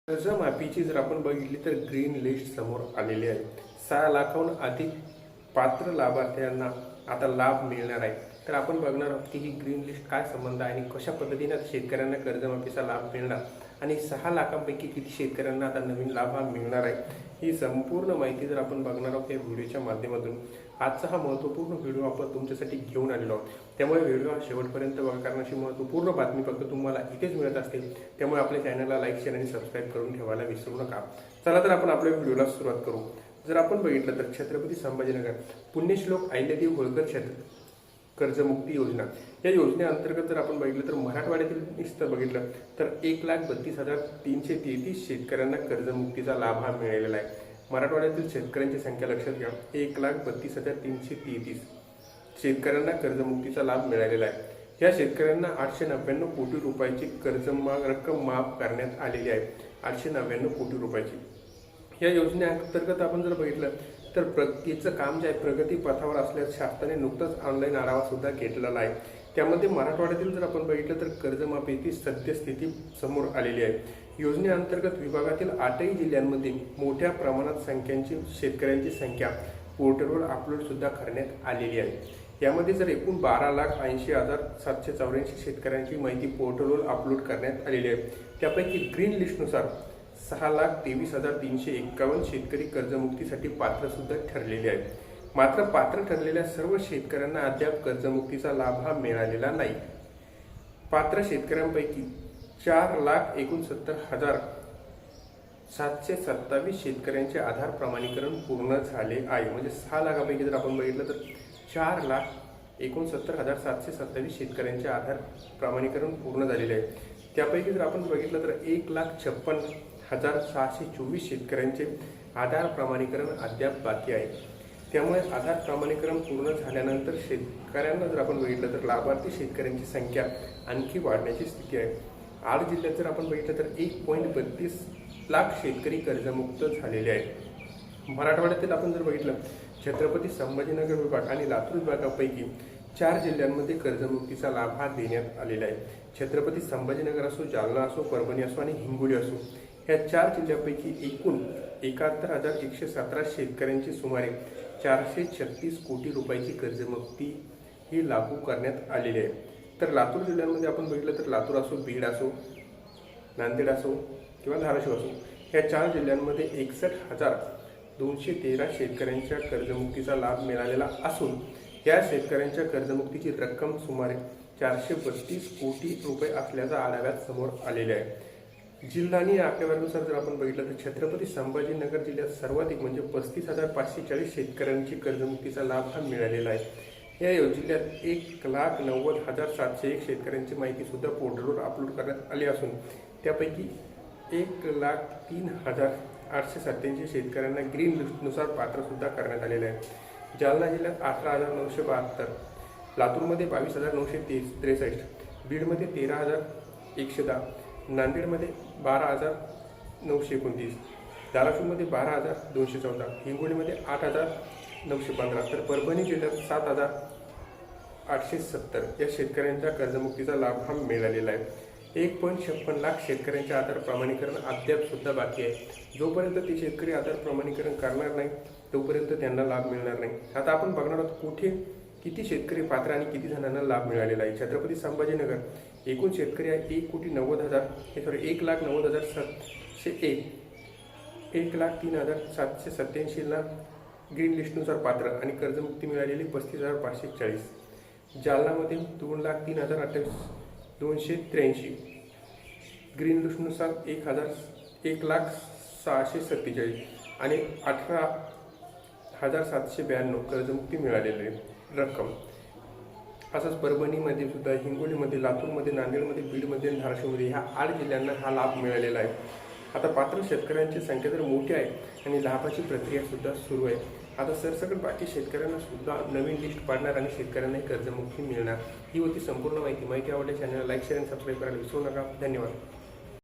कर्जमाफीची जर आपण बघितली तर ग्रीन लिस्ट समोर आलेली आहे. 6 लाखाहून अधिक पात्र लाभार्थ्यांना आता लाभ मिळणार आहे. तर आपण बघणार आहोत की ही ग्रीन लिस्ट काय संबंध आहे आणि कशा पद्धतीने शेतकऱ्यांना कर्जमाफीचा लाभ मिळणार आणि 6 लाखांपैकी किती शेतकऱ्यांना आता नवीन लाभ हा मिळणार आहे, ही संपूर्ण माहिती जर आपण बघणार आहोत या व्हिडिओच्या माध्यमातून. आजचा हा महत्त्वपूर्ण व्हिडिओ आपण तुमच्यासाठी घेऊन आलेलो आहोत. त्यामुळे व्हिडिओ हा शेवटपर्यंत बघा, कारण अशी महत्त्वपूर्ण बातमी फक्त तुम्हाला इथेच मिळत असते. त्यामुळे आपल्या चॅनलला लाईक, शेअर आणि सबस्क्राईब करून ठेवायला विसरू नका. चला तर आपण आपल्या व्हिडिओला सुरुवात करू. जर आपण बघितलं तर छत्रपती संभाजीनगर पुण्यश्लोक अहिल्यादेवी होळकर कर्जमुक्ती योजना, या योजनेअंतर्गत जर आपण बघितलं तर मराठवाड्यातील नुसतं बघितलं तर 1,32,333 शेतकऱ्यांना कर्जमुक्तीचा लाभ हा मिळालेला आहे. मराठवाड्यातील शेतकऱ्यांची संख्या लक्षात घ्या, 1,32,333 शेतकऱ्यांना कर्जमुक्तीचा लाभ मिळालेला आहे. या शेतकऱ्यांना 899 कोटी रुपयाची रक्कम माफ करण्यात आलेली आहे. 899 कोटी रुपयाची. या योजनेअंतर्गत आपण जर बघितलं तर प्रगतीचं काम जे आहे प्रगती पथावर असल्यास शासनाने नुकताच ऑनलाईन आढावा सुद्धा घेतलेला आहे. त्यामध्ये मराठवाड्यातील जर आपण बघितलं तर कर्जमाफीची सद्यस्थिती समोर आलेली आहे. योजनेअंतर्गत विभागातील 8ही जिल्ह्यांमध्ये मोठ्या प्रमाणात शेतकऱ्यांची संख्या पोर्टलवर अपलोड सुद्धा करण्यात आलेली आहे. यामध्ये जर एकूण 12,80,784 शेतकऱ्यांची माहिती पोर्टलवर अपलोड करण्यात आलेली आहे. त्यापैकी ग्रीन लिस्टनुसार 6,23,351 शेतकरी कर्जमुक्तीसाठी पात्र सुद्धा ठरलेले आहेत. मात्र पात्र ठरलेल्या सर्व शेतकऱ्यांना अद्याप कर्जमुक्तीचा लाभ हा मिळालेला नाही. पात्र शेतकऱ्यांपैकी 4,69,727 शेतकऱ्यांचे आधार प्रमाणीकरण पूर्ण झाले आहे. म्हणजे 6 लाखापैकी जर आपण बघितलं तर 4,69,727 शेतकऱ्यांचे आधार प्रमाणीकरण पूर्ण झालेले आहे. त्यापैकी जर आपण बघितलं तर 1,56,624 शेतकऱ्यांचे आधार प्रमाणीकरण अद्याप बाकी आहे. त्यामुळे आधार प्रमाणीकरण पूर्ण झाल्यानंतर शेतकऱ्यांना जर आपण बघितलं तर लाभार्थी शेतकऱ्यांची संख्या आणखी वाढण्याची स्थिती आहे. 8 जिल्ह्यात जर आपण बघितलं तर 1.32 लाख शेतकरी कर्जमुक्त झालेले आहेत. मराठवाड्यातील आपण जर बघितलं छत्रपती संभाजीनगर विभाग आणि लातूर विभागापैकी 4 जिल्ह्यांमध्ये कर्जमुक्तीचा लाभ हा देण्यात आलेला आहे. छत्रपती संभाजीनगर असो, जालना असो, परभणी असो आणि हिंगोली असो, या 4 जिल्ह्यांपैकी एकूण 71,117 शेतकऱ्यांची सुमारे 436 कोटी रुपयाची कर्जमुक्ती ही लागू करण्यात आलेली आहे. तर लातूर जिल्ह्यामध्ये आपण बघितलं तर लातूर असो, बीड असो, नांदेड असो किंवा धाराशिव असो, या 4 जिल्ह्यांमध्ये 61,213 शेतकऱ्यांच्या कर्जमुक्तीचा लाभ मिळालेला असून या शेतकऱ्यांच्या कर्जमुक्तीची रक्कम सुमारे 432 कोटी रुपये असल्याचा आढाव्यात समोर आलेले आहे. जिल्हा आणि आकडेवारीनुसार जर आपण बघितलं तर छत्रपती संभाजीनगर जिल्ह्यात सर्वाधिक म्हणजे 35,540 शेतकऱ्यांची कर्जमुक्तीचा लाभ हा मिळालेला आहे. या जिल्ह्यात 1,90,701 शेतकऱ्यांची माहिती सुद्धा पोर्टलवर अपलोड करण्यात आली असून त्यापैकी 1,03,887 शेतकऱ्यांना ग्रीन लिस्टनुसार पात्र सुद्धा करण्यात आलेले आहे. जालना जिल्ह्यात 18,972, लातूरमध्ये 22,963, बीडमध्ये 13,110, नांदेडमध्ये 12,929, धाराशिवमध्ये 12,214, हिंगोलीमध्ये 8,915 तर परभणी जिल्ह्यात 7,870 या शेतकऱ्यांच्या कर्जमुक्तीचा लाभ हा मिळालेला आहे. 1.56 लाख शेतकऱ्यांचे आधार प्रमाणीकरण अद्याप सुद्धा बाकी आहे. जोपर्यंत ते शेतकरी आधार प्रमाणीकरण करणार नाही तोपर्यंत त्यांना लाभ मिळणार नाही. आता आपण बघणार आहोत कुठे किती शेतकरी पात्र आणि किती जणांना लाभ मिळालेला आहे. छत्रपती संभाजीनगर एकूण शेतकरी आहे 1,90,701, 1,03,787ला ग्रीन लिस्टनुसार पात्र आणि कर्जमुक्ती मिळालेली 35,540. जालनामध्ये 2,03,283, ग्रीन लिस्टनुसार 1,06,47 आणि 18,792 कर्जमुक्ती मिळालेली रक्कम. असंच परभणीमध्ये सुद्धा, हिंगोलीमध्ये, लातूरमध्ये, नांदेडमध्ये, बीडमध्ये आणि धाराशिवमध्ये ह्या 8 जिल्ह्यांना हा लाभ मिळालेला आहे. आता पात्र शेतकऱ्यांची संख्या तर मोठी आहे आणि लाभाची प्रक्रिया सुद्धा सुरू आहे. आता सरसकट बाकी शेतकऱ्यांना सुद्धा नवीन लिस्ट पाडणार आणि शेतकऱ्यांनाही कर्जमुक्ती मिळणार. ही होती संपूर्ण माहिती. आवडल्यास चॅनलला लाईक, शेअर आणि सबस्क्राईब करायला विसरू नका. धन्यवाद.